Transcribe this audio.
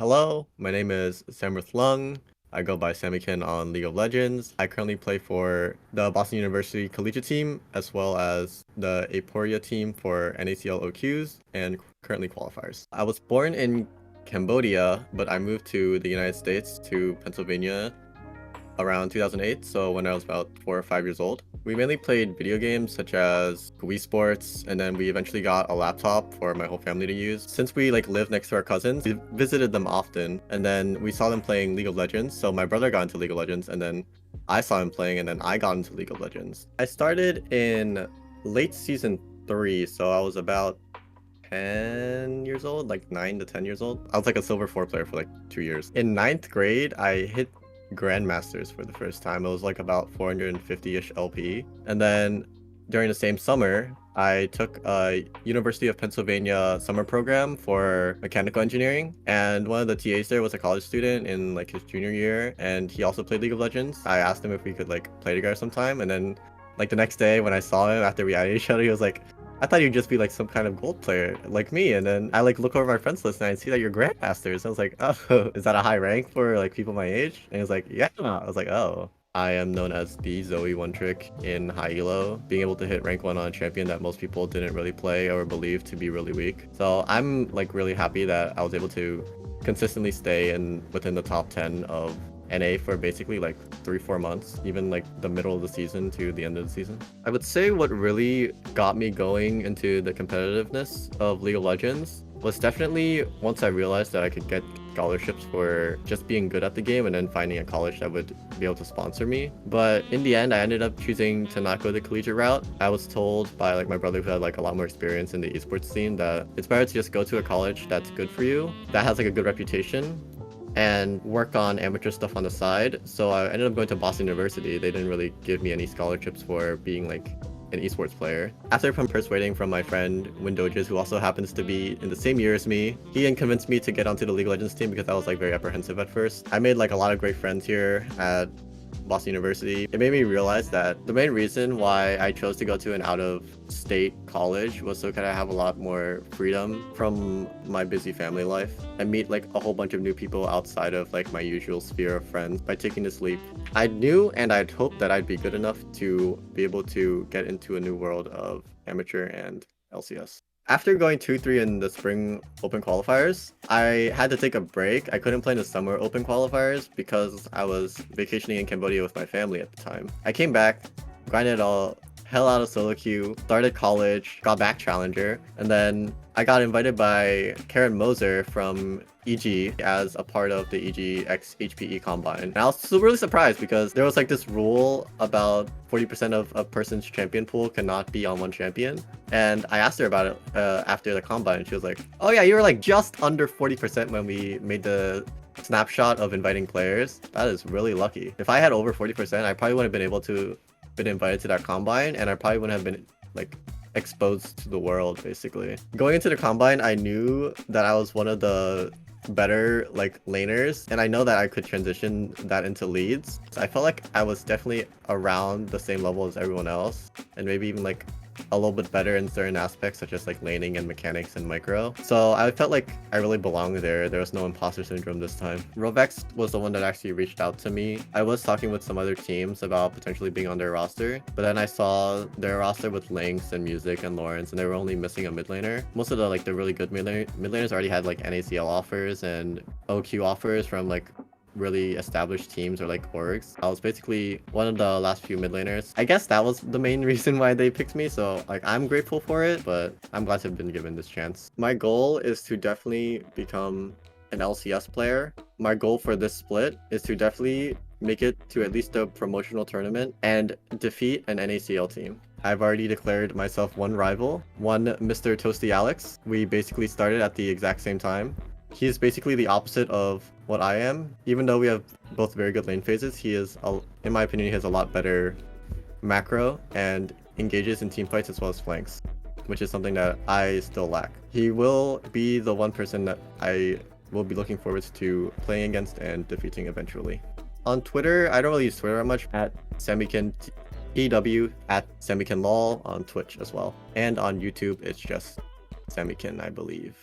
Hello, my name is Samruth Lung. I go by Samikin on League of Legends. I currently play for the Boston University Collegiate team, as well as the APR team for NACL OQs and currently qualifiers. I was born in Cambodia, but I moved to the United States, to Pennsylvania, around 2008, so when I was about 4 or 5 years old. We mainly played video games such as Wii Sports, and then we eventually got a laptop for my whole family to use. Since we lived next to our cousins, we visited them often, and then we saw them playing League of Legends. So my brother got into League of Legends, and then I saw him playing, and then I got into League of Legends. I started in late season 3, so I was about 10 years old, like 9 to 10 years old. I was like a silver 4 player for like 2 years. In ninth grade, I hit Grandmasters for the first time. It was like about 450-ish LP. And then during the same summer, I took a University of Pennsylvania summer program for mechanical engineering. And one of the TAs there was a college student in like his junior year, and he also played League of Legends. I asked him if we could like play together sometime, and then like the next day when I saw him after we added each other, he was like, I thought you'd just be like some kind of gold player like me. And then I like look over my friends list and I see that you're Grandmasters. I was like, oh, is that a high rank for like people my age? And he was like, yeah. I was like, oh. I am known as the Zoe One Trick in high elo, being able to hit rank 1 on a champion that most people didn't really play or believe to be really weak. So I'm like really happy that I was able to consistently stay in within the top 10 of NA for basically like 3-4 months, even like the middle of the season to the end of the season. I would say what really got me going into the competitiveness of League of Legends was definitely once I realized that I could get scholarships for just being good at the game and then finding a college that would be able to sponsor me. But in the end, I ended up choosing to not go the collegiate route. I was told by like my brother, who had like a lot more experience in the esports scene, that it's better to just go to a college that's good for you, that has like a good reputation, and work on amateur stuff on the side. So I ended up going to Boston University. They didn't really give me any scholarships for being like an esports player. After persuading from my friend Windoges, who also happens to be in the same year as me, he convinced me to get onto the League of Legends team because I was like very apprehensive at first. I made like a lot of great friends here at Boston University. It made me realize that the main reason why I chose to go to an out-of-state college was so kind of have a lot more freedom from my busy family life and meet like a whole bunch of new people outside of like my usual sphere of friends by taking this leap. I knew and I'd hoped that I'd be good enough to be able to get into a new world of amateur and LCS. After going 2-3 in the spring open qualifiers, I had to take a break. I couldn't play in the summer open qualifiers because I was vacationing in Cambodia with my family at the time. I came back, grinded all hell out of solo queue, started college, got back challenger, and then I got invited by Karen Moser from EG as a part of the EG X HPE Combine. And I was really surprised because there was like this rule about 40% of a person's champion pool cannot be on one champion. And I asked her about it after the Combine, and she was like, oh yeah, you were like just under 40% when we made the snapshot of inviting players. That is really lucky. If I had over 40%, I probably wouldn't have been able to been invited to that Combine, and I probably wouldn't have been like exposed to the world basically. Going into the Combine, I knew that I was one of the better like laners, and I know that I could transition that into leads. So I felt like I was definitely around the same level as everyone else, and maybe even like a little bit better in certain aspects such as like laning and mechanics and micro. So I felt like I really belonged there. There was no imposter syndrome this time. Rovex was the one that actually reached out to me. I was talking with some other teams about potentially being on their roster, but then I saw their roster with Lynx and Music and Lawrence, and they were only missing a mid laner. Most of the really good mid laners already had like NACL offers and OQ offers from like really established teams or like orgs. I was basically one of the last few mid laners. I guess that was the main reason why they picked me, so like I'm grateful for it, but I'm glad to have been given this chance. My goal is to definitely become an LCS player. My goal for this split is to definitely make it to at least a promotional tournament and defeat an NACL team. I've already declared myself one rival, one Mr. Toasty Alex. We basically started at the exact same time. He's basically the opposite of what I am. Even though we have both very good lane phases, he is, in my opinion, he has a lot better macro and engages in team fights as well as flanks, which is something that I still lack. He will be the one person that I will be looking forward to playing against and defeating eventually. On Twitter, I don't really use Twitter that much, at Samikin PW, at Samikin LOL on Twitch as well. And on YouTube, it's just Samikin, I believe.